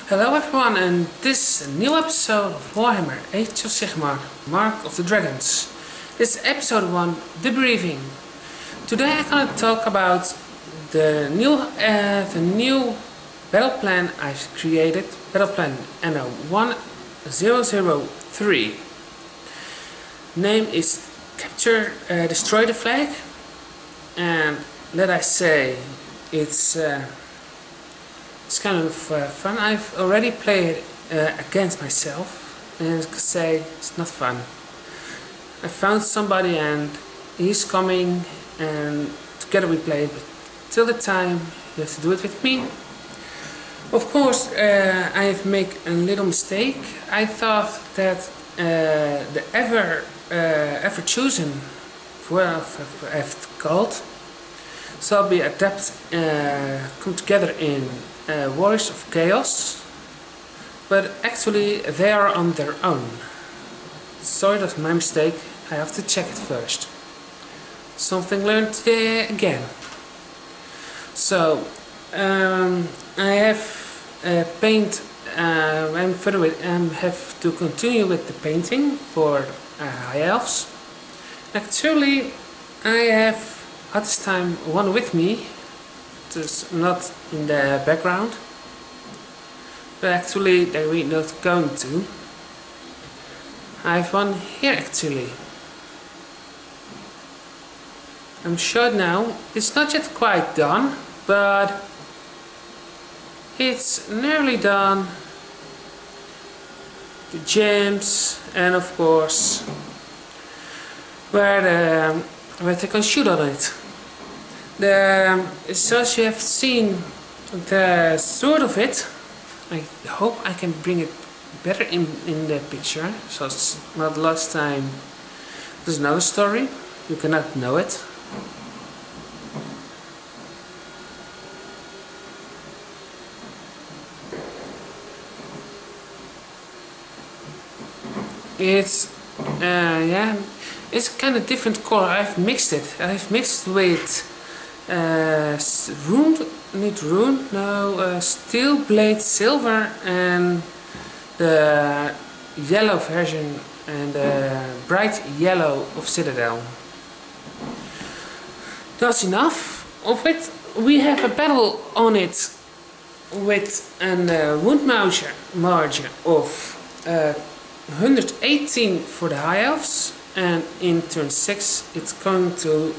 Hello everyone, and this is a new episode of Warhammer Age of Sigmar, Mark of the Dragons. This is episode 1, the briving. Today I'm gonna talk about the new battle plan I've created, battle plan NO 1003. Name is Capture, Destroy the Flag, and let I say it's kind of fun. I've already played against myself, and I can say it's not fun. I found somebody and he's coming, and together we play it, but till the time you have to do it with me. Of course, I have made a little mistake. I thought that the ever chosen I've called shall be adapt come together in WHAoS, but actually they are on their own. Sorry, that's my mistake. I have to check it first. Something learned today again. So I have paint. I'm further with. Have to continue with the painting for high elves. Actually, I have at this time one with me. It's not in the background, but actually they're not going to. I have one here actually. I'm sure now it's not yet quite done, but it's nearly done. The gems, and of course where they can shoot on it. So as you have seen the sort of it, I hope I can bring it better in the picture, so it's not last time. There's another story, you cannot know it. It's yeah, it's kind of different color. I've mixed it. I've mixed with steel blade silver and the yellow version and the bright yellow of Citadel. That's enough of it. We have a battle on it with a wound margin of 118 for the high elves, and in turn 6 it's going to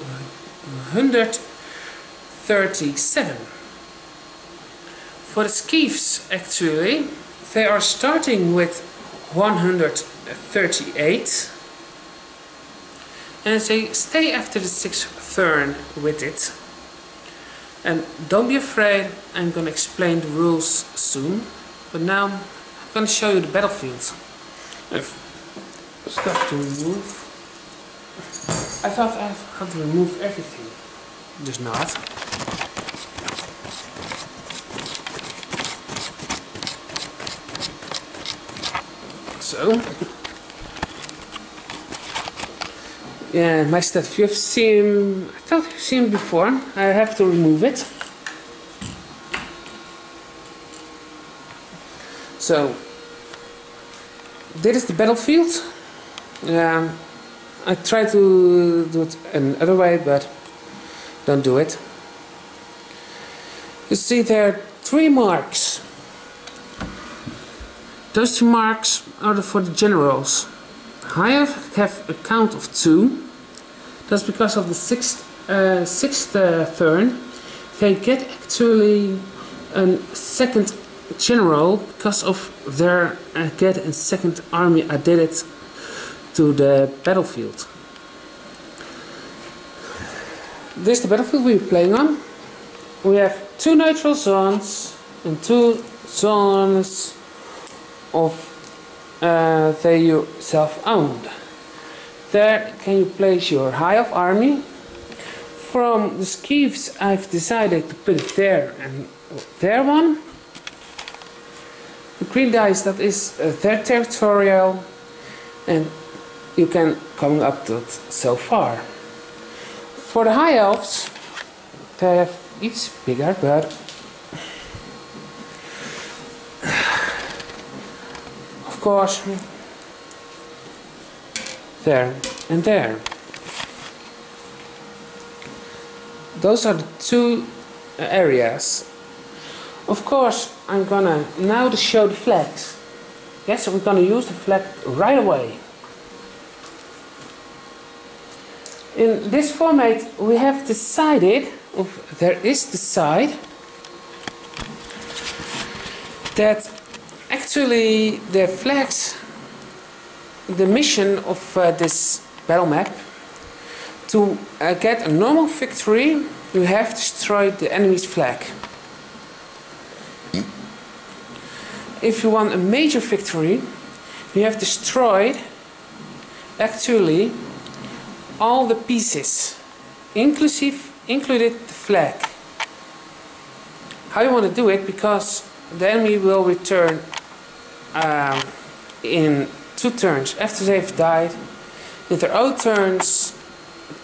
137. For the skeeves, actually, they are starting with 138, and they stay after the 6th turn with it. And don't be afraid, I'm going to explain the rules soon, but now I'm going to show you the battlefield. I've stuff to remove. I thought I had to remove everything. Just not. So, yeah, my stuff. You've seen. I thought you've seen before. I have to remove it. So, this is the battlefield. I try to do it another way, but don't do it. You see there are 3 marks. Those 2 marks are for the generals. I have a count of 2. That's because of the 6th turn. They get actually a second general because of their get a second army added to the battlefield. This is the battlefield we're playing on. We have 2 neutral zones and 2 zones of they you self-owned. There can you place your high elf army. From the skeeves I've decided to put it there and there one. The green dice, that is their territorial, and you can come up to it so far. For the high elves, they have each bigger, but of course, there and there. Those are the two areas. Of course, I'm gonna now to show the flags. Yes, so we're gonna use the flag right away. In this format, we have decided, there is decided, that actually the flags, the mission of this battle map, to get a normal victory, you have destroyed the enemy's flag. If you want a major victory, you have destroyed actually all the pieces, included the flag. How you want to do it? Because the enemy will return in 2 turns after they've died. In their own turns,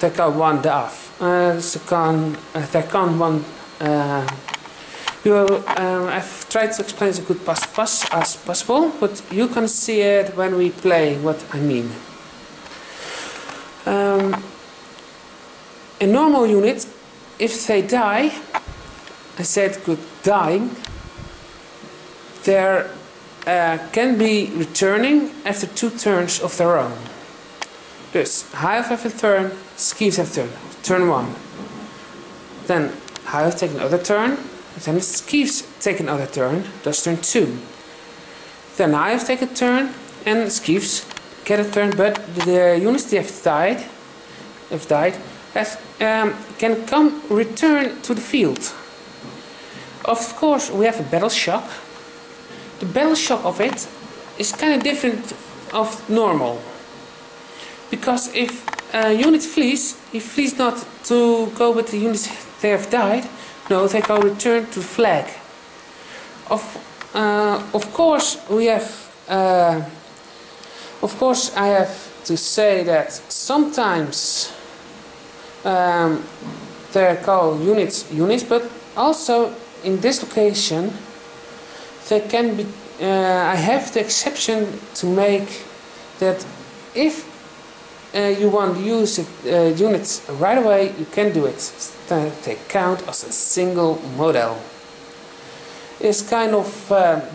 they kan one af. They kan one. I've tried to explain as good as possible, but you can see it when we play what I mean. A normal unit, if they die, I said good dying, they can be returning after 2 turns of their own. Dus Hive have a turn, Skeeves have a turn. Turn 1. Then Hive take another turn. Then Skeeves take another turn. That's turn 2. Then Hive take a turn and Skeeves get a turn. But the units that have died, can return to the field. Of course, we have a battle shock. The battle shock of it is kind of different of normal. Because if a unit flees, he flees not to go with the units they have died. No, they go return to the flag. Of course, we have. Of course, I have to say that sometimes they call units, but also in this location they can be. I have the exception to make that if you want to use units right away, you can do it. They count as a single model. It's kind of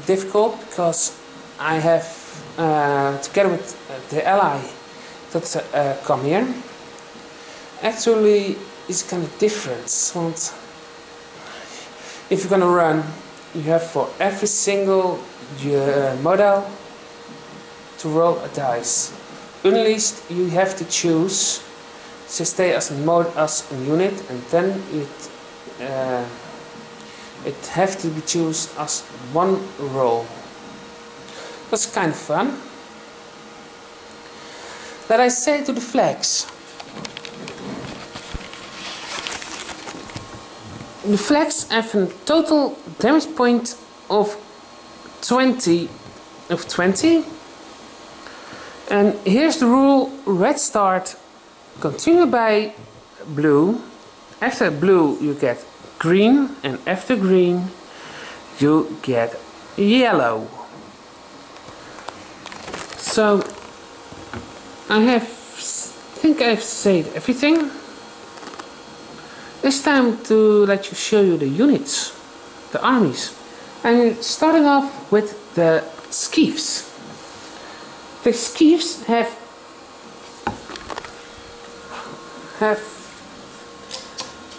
difficult because I have together with the ally that come here. Actually, it's kind of different. So if you're gonna run, you have for every single model to roll a dice. Unleashed, you have to choose to stay as a unit, and then it have to be chosen as one roll. That's kind of fun. That I say to the flags. The flags have a total damage point of 20 and here's the rule: red start, continue by blue, after blue you get green, and after green you get yellow. So I think I've said everything. It's time to show you the units, the armies. I'm starting off with the Skeeves. The Skeeves have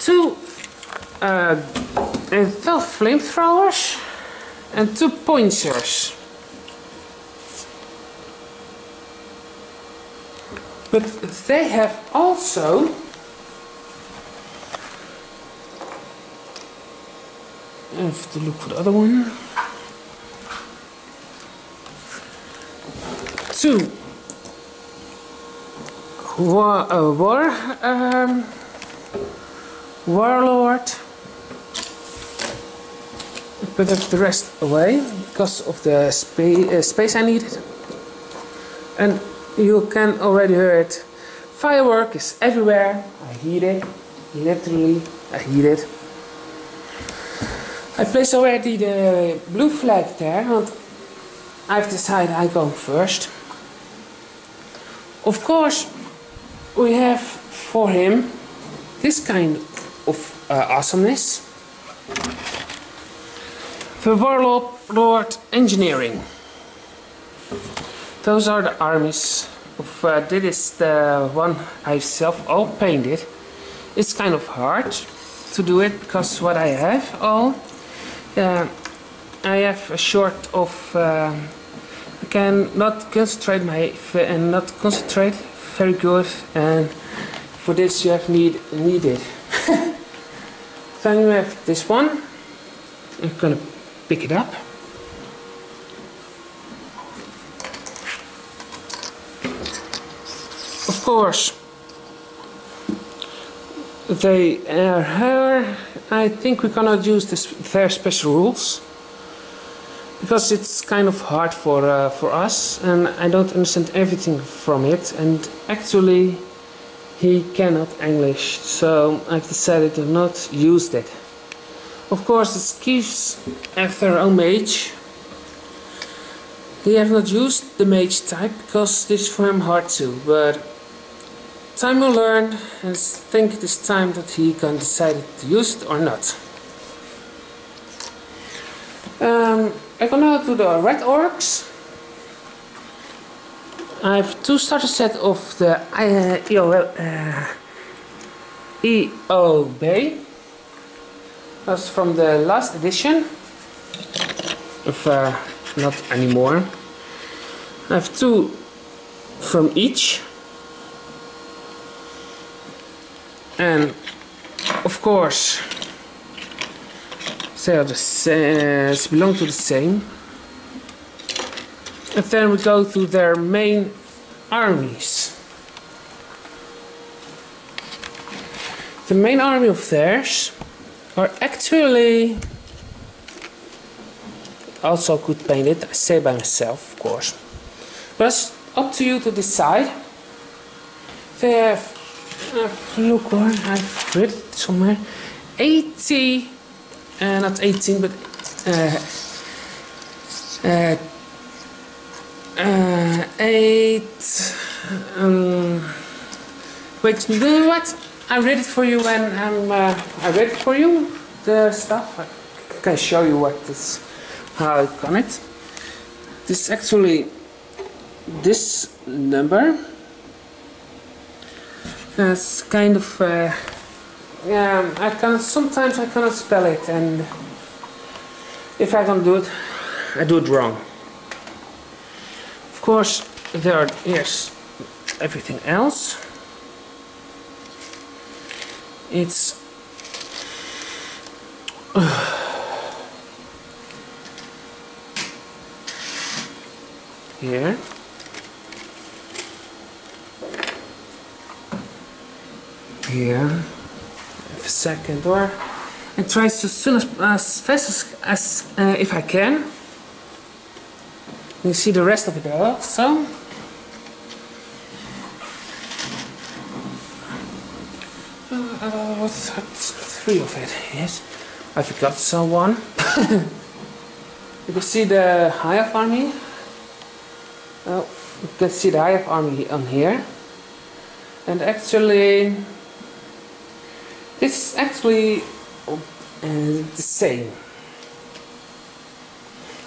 2 flamethrowers and 2 pointers. But they have also I have to look for the other one. 2 warlord. Put the rest away because of the space I needed. And you can already hear it. Firework is everywhere. I hear it. Literally, I hear it. I placed already the blue flag there, and I've decided I go first. Of course, we have for him this kind of awesomeness. The Warlord Engineering. Those are the armies. This is the one I self all painted. It's kind of hard to do it because what I have all, I have a short of. I cannot concentrate very good, and for this you have needed. Then you have this one. I'm gonna pick it up. Of course, they are here. I think we're gonna use their special rules because it's kind of hard for us, and I don't understand everything from it. And actually, he cannot English, so I've decided to not use that. Of course, the skis have their own mage. He have not used the mage type because this is for him hard too, but time will learn, and I think it is time that he can decide to use it or not. I'm gonna do the red orcs. I have two starter set of the EOB. That's from the last edition. If not anymore. I have two from each. And of course they are belong to the same. And then we go to their main armies. The main army of theirs are actually also could paint it, I say by myself, of course. But it's up to you to decide. They have, look where I've read it somewhere, 80, not 18, but 8. Wait, you know what? I read it for you when I read it for you. The stuff. I can show you what this, how I got it. This is actually this number. It's kind of yeah. Sometimes I cannot spell it, and if I don't do it, I do it wrong. Of course, here's everything else. It's here. Here. A second, or I try as fast as if I can. You see the rest of it also. What's 3 of it? Yes, I forgot someone. You can see the Hive army. Oh, you can see the Hive army on here. And actually, this is actually the same.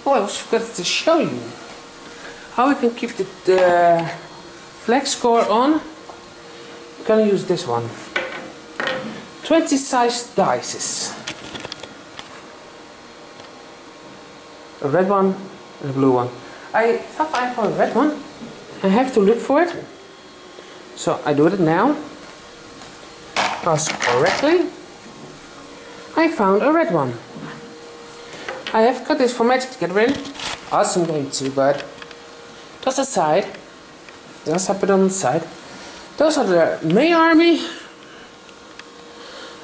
Oh, I also forgot to show you how we can keep the flag score on. I'm gonna use this one. 20 size dices. A red one and a blue one. I thought I found a red one. I have to look for it. So I do it now. Because correctly, I found a red one. I have got this for Magic to get rid. Awesome game too, but just aside. Just have it on the side. Those are the main army.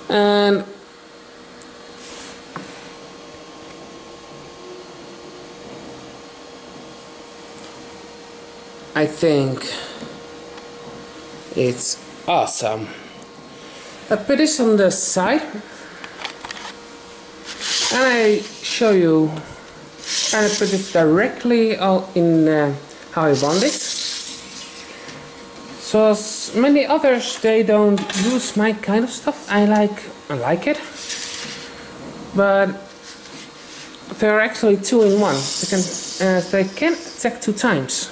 And I think it's awesome. I put this on the side and I show you And I put it directly in how I want it. So as many others, they don't use my kind of stuff. I like it, but they're actually 2 in 1. They can attack 2 times.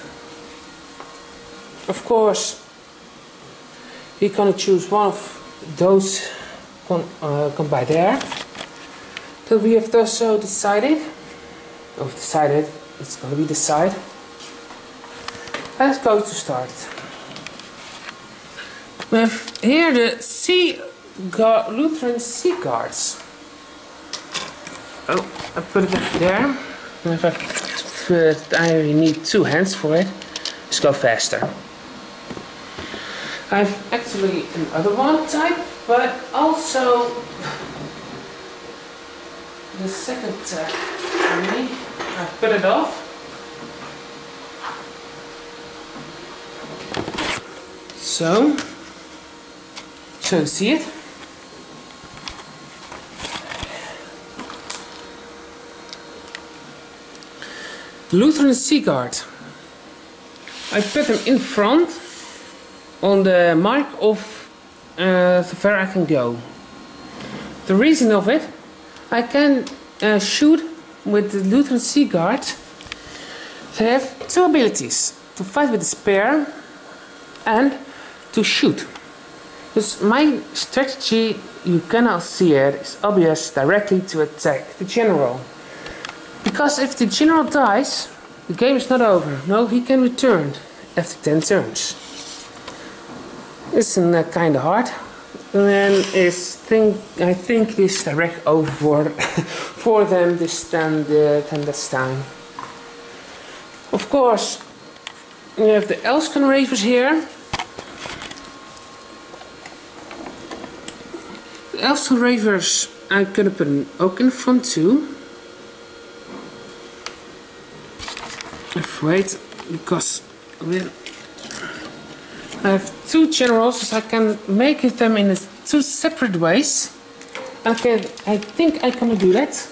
Of course, you're gonna choose one of those come by there. So we have also decided, it's gonna be the side. Let's go to start. We have here the Lutheran Sea Guards. Oh, I put it up there. And if I need 2 hands for it, just go faster. I've actually another one type, but also the second type. I put it off. So you see it. Lutheran Sea Guard. I put them in front on the mark of where I can go. The reason of it, I can shoot with the Lutheran Sea Guard. They have 2 abilities: to fight with the spear and to shoot. Because my strategy, you cannot see it, is obvious directly to attack the general. Because if the general dies, the game is not over. No, he can return after 10 turns. It's kind of hard. And I think this direct over for them this time this time. Of course, we have the Elsken Ravers here. The Elsken Ravers, I'm gonna put an oak in front too. Wait, because I have 2 generals, so I can make them in 2 separate ways. Okay, I think I can do that.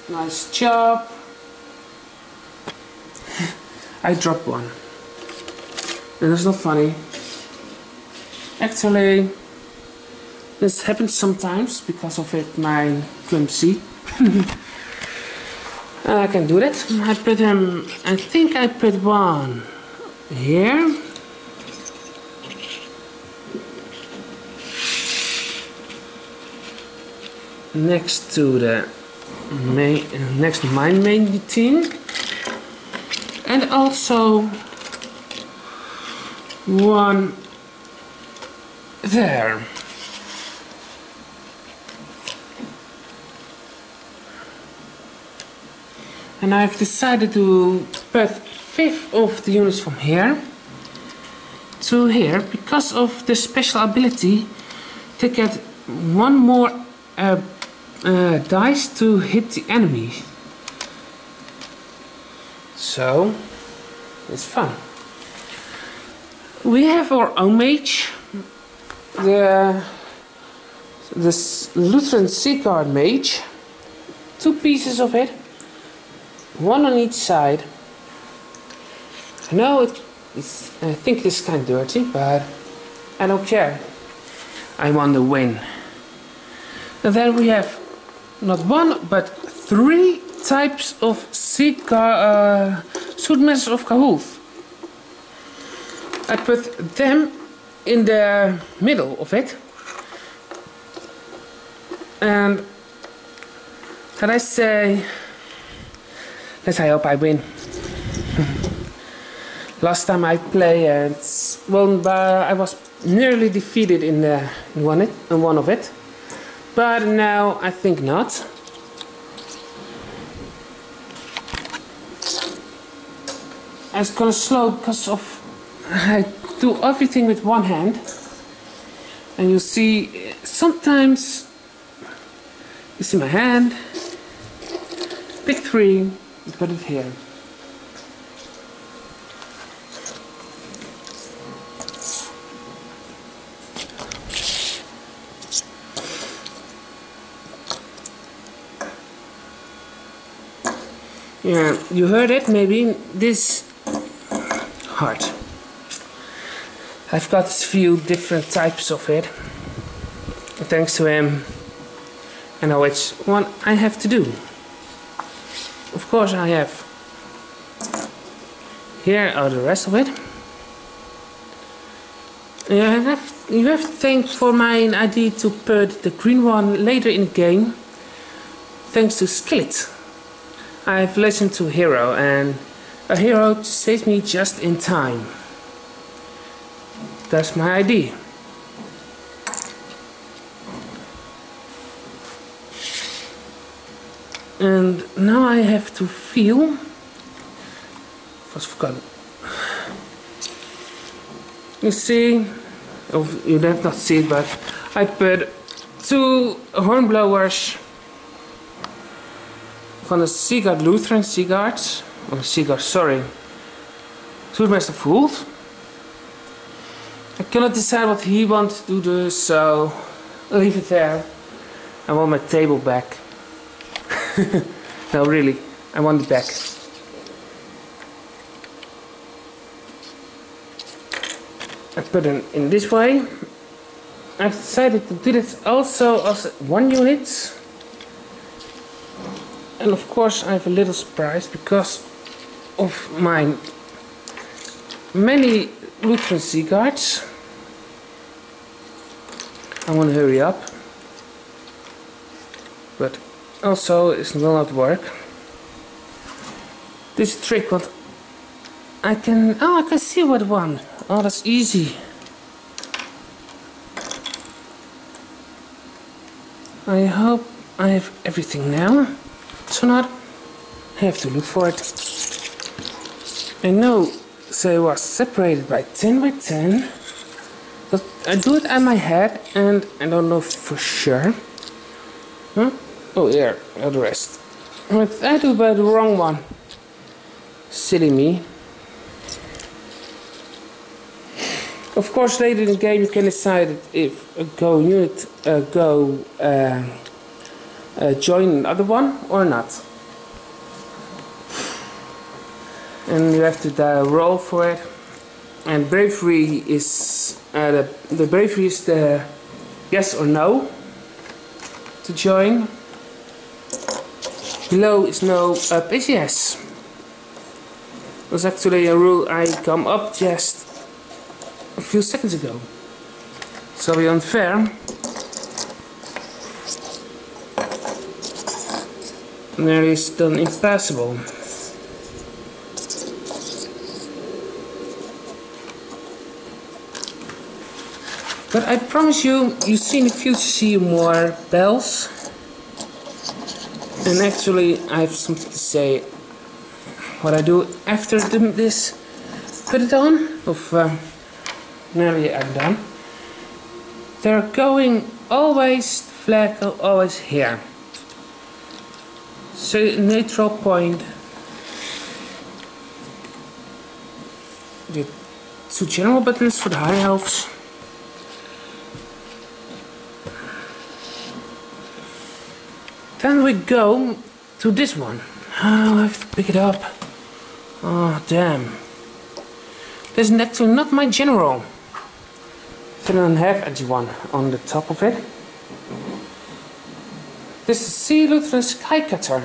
Nice job. I dropped one. And that's not funny. Actually, this happens sometimes because of it, my clumsy. I can do that. I put them. I think I put one here. Next to the next to my main team, and also one there. And I've decided to put 5 of the units from here to here because of the special ability to get 1 more dice to hit the enemy. So it's fun. We have our own mage, the Lutheran Sea Guard mage, 2 pieces of it. 1 on each side. I know I think it's kind of dirty, but I don't care. I want to win. And then we have not 1 but 3 types of Swordmasters of WHAoS. I put them in the middle of it. And can I say, let's hope I win. Last time I played, I was nearly defeated in one of it, but now I think not. It's gonna slow because I do everything with 1 hand, and you see sometimes you see my hand. Pick 3. Put it here. Yeah, you heard it maybe. This heart. I've got a few different types of it. And thanks to him, I know which one I have to do. Of course I have. Here are the rest of it. You have to thank for my idea to put the green one later in the game. Thanks to Skillet. I've listened to Hero, and a hero saved me just in time. That's my idea. And now I have to feel. Was forgotten. You see, oh, you have not see it, but I put 2 hornblowers van de Sigurd Lutheran Sigurds, or Sigurd, sorry, Tourmaster Fooled. I cannot decide what he wants to do, so I'll leave it there. I want my table back. No, really, I want it back. I put it in this way. I've decided to do this also as 1 unit. And of course I have a little surprise because of my many Lutheran Sigurds. I want to hurry up, but also it will not work. This trick, what I can see what one. Oh, that's easy. I hope I have everything now. So not I have to look for it. I know, so it was separated by 10 by 10. But I do it on my head and I don't know for sure. Huh? Oh yeah, the rest. But I do by the wrong one. Silly me. Of course later in the game you can decide if a go unit join another one or not. And you have to roll for it. And bravery is the bravery is the yes or no to join. Below is no, up is yes. Was actually a rule I come up just a few seconds ago. So be unfair. There is done impassable. But I promise you, you see in the future see more bells. And actually I have something to say. What I do after this, put it on, nearly I'm done. They're going always, flag always here. So neutral point. The 2 general buttons for the high elves. Then we go to this one. Oh, I have to pick it up. Oh damn. This is actually not my general. I don't have anyone on the top of it. This is Sea Lutheran Skycutter.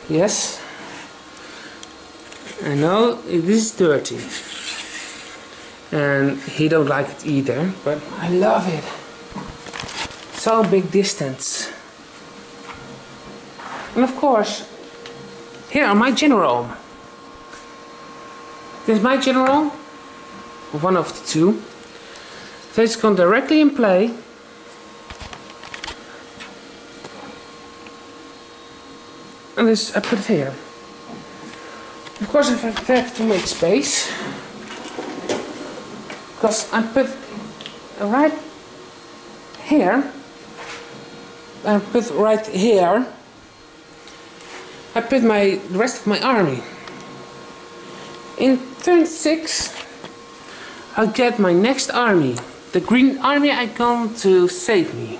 Yes. I know it is dirty. And he don't like it either, but I love it. So big distance. And of course, here are my general. This is my general, one of the 2. This can directly in play. And this I put it here. Of course I have to make space. Because I put right here. I put right here. I put the rest of my army. In turn 6, I'll get my next army. The green army I come to save me.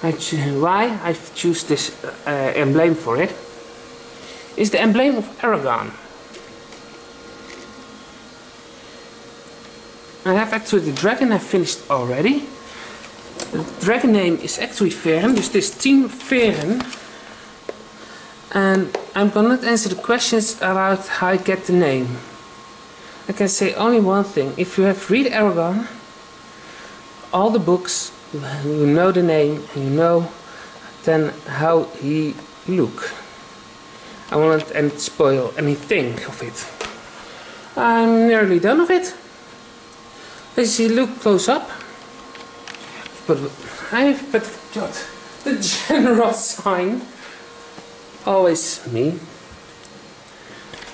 why I choose this emblem for it is the emblem of Aragon. I have actually the dragon I finished already. The dragon name is actually Veren, dus this Team Veren. And I'm gonna answer the questions about how I get the name. I can say only one thing: if you have read Aragon, all the books, you know the name, and you know then how he look. I won't spoil anything of it. I'm nearly done with it. As you look close up, but I've got the general sign. Always me.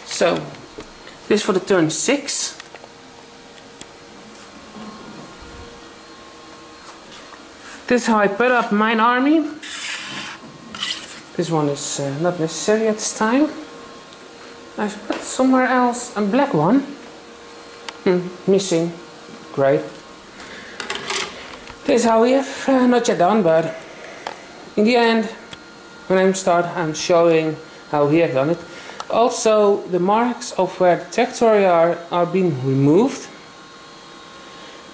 So, this for the turn 6. This is how I put up my army. This one is not necessary at this time. I've put somewhere else a black one. Missing. Great. This is how we have not yet done, but in the end, when I'm showing how we have done it. Also, the marks of where the territory are being removed,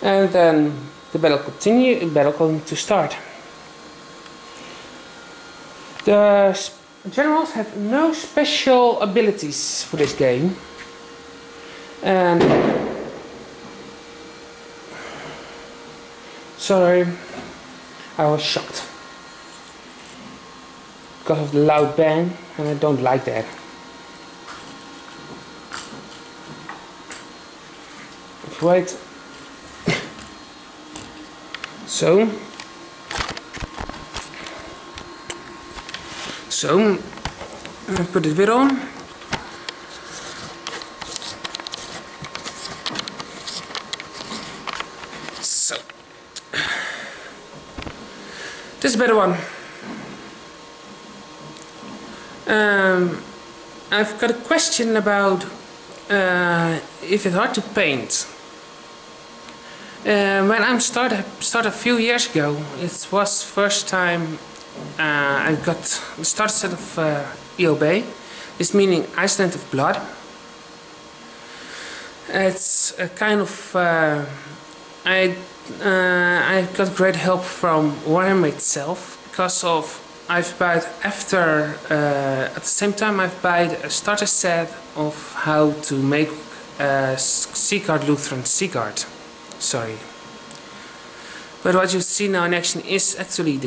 and then the battle going to start. The generals have no special abilities for this game, and sorry, I was shocked because of the loud bang, and I don't like that. Wait. So I put it weer on. So this is a better one. I've got a question about if it's hard to paint. When I started a few years ago, it was first time I got the start set of EOB. This meaning Iceland of Blood. It's a kind of I got great help from Warhammer itself because of I've bought after at the same time I've bought a starter set of how to make Seaguard Lutheran Seaguard. Sorry. But what you see now in action is actually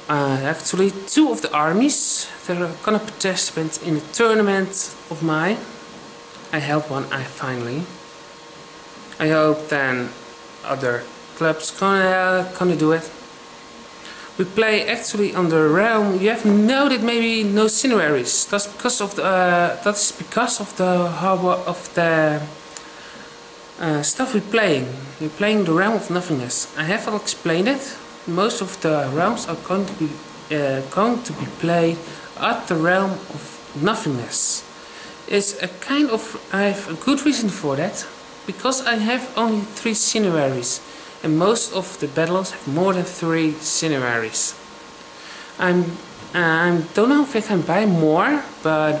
actually two of the armies that are gonna participate in a tournament of mine. I held one. Finally. I hope then other clubs gonna do it. We play actually on the realm. You have noted maybe no cinerary. That's because of the stuff we're playing. We're playing the realm of nothingness. I have all explained it. Most of the realms are going to be played at the realm of nothingness. It's a kind of I have a good reason for that because I have only 3 cineraries, and most of the battles have more than 3 cineraries. I don't know if I can buy more, but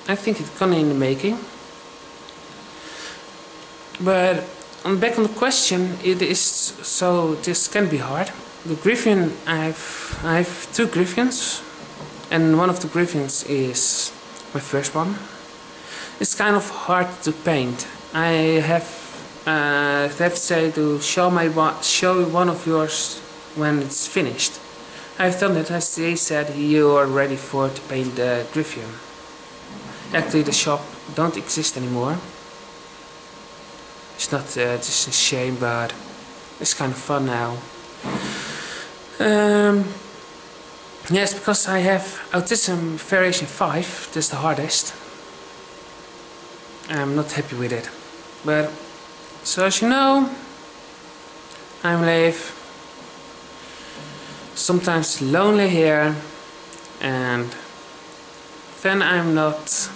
I think it's gonna in the making. But back on the question, it is so this can be hard. The Griffin, I have 2 Griffins, and one of the Griffins is my first one. It's kind of hard to paint. I have to say to show one of yours when it's finished. I've done it as they said you are ready to paint the Griffin. Actually, the shop don't exist anymore. It's not, it's a shame, but it's kind of fun now. Yes, because I have Autism Variation 5, that's the hardest. I'm not happy with it. But, so as you know, I'm Leif. Sometimes lonely here, and then I'm not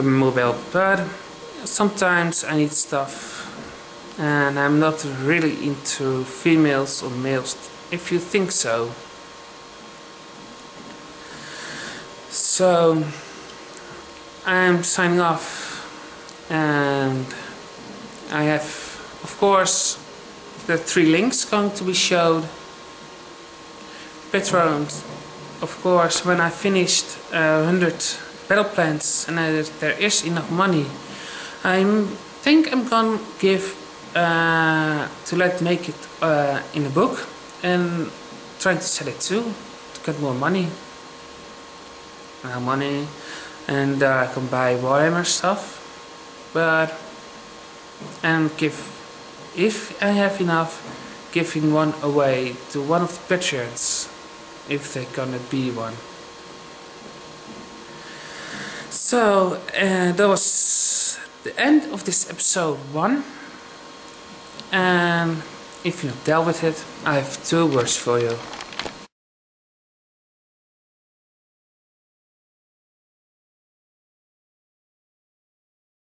mobile, but sometimes I need stuff and I'm not really into females or males, if you think so. So I'm signing off, and I have, of course, the 3 links going to be showed. Patrons, of course, when I finished 100 battle plans and there is enough money, I think I'm gonna give to make it in a book and trying to sell it too to get more money. And I can buy Warhammer stuff, and give, if I have enough, giving one away to one of the patrons if they're gonna be one. So that was the end of this episode 1, and if you dealt with it, I have 2 words for you.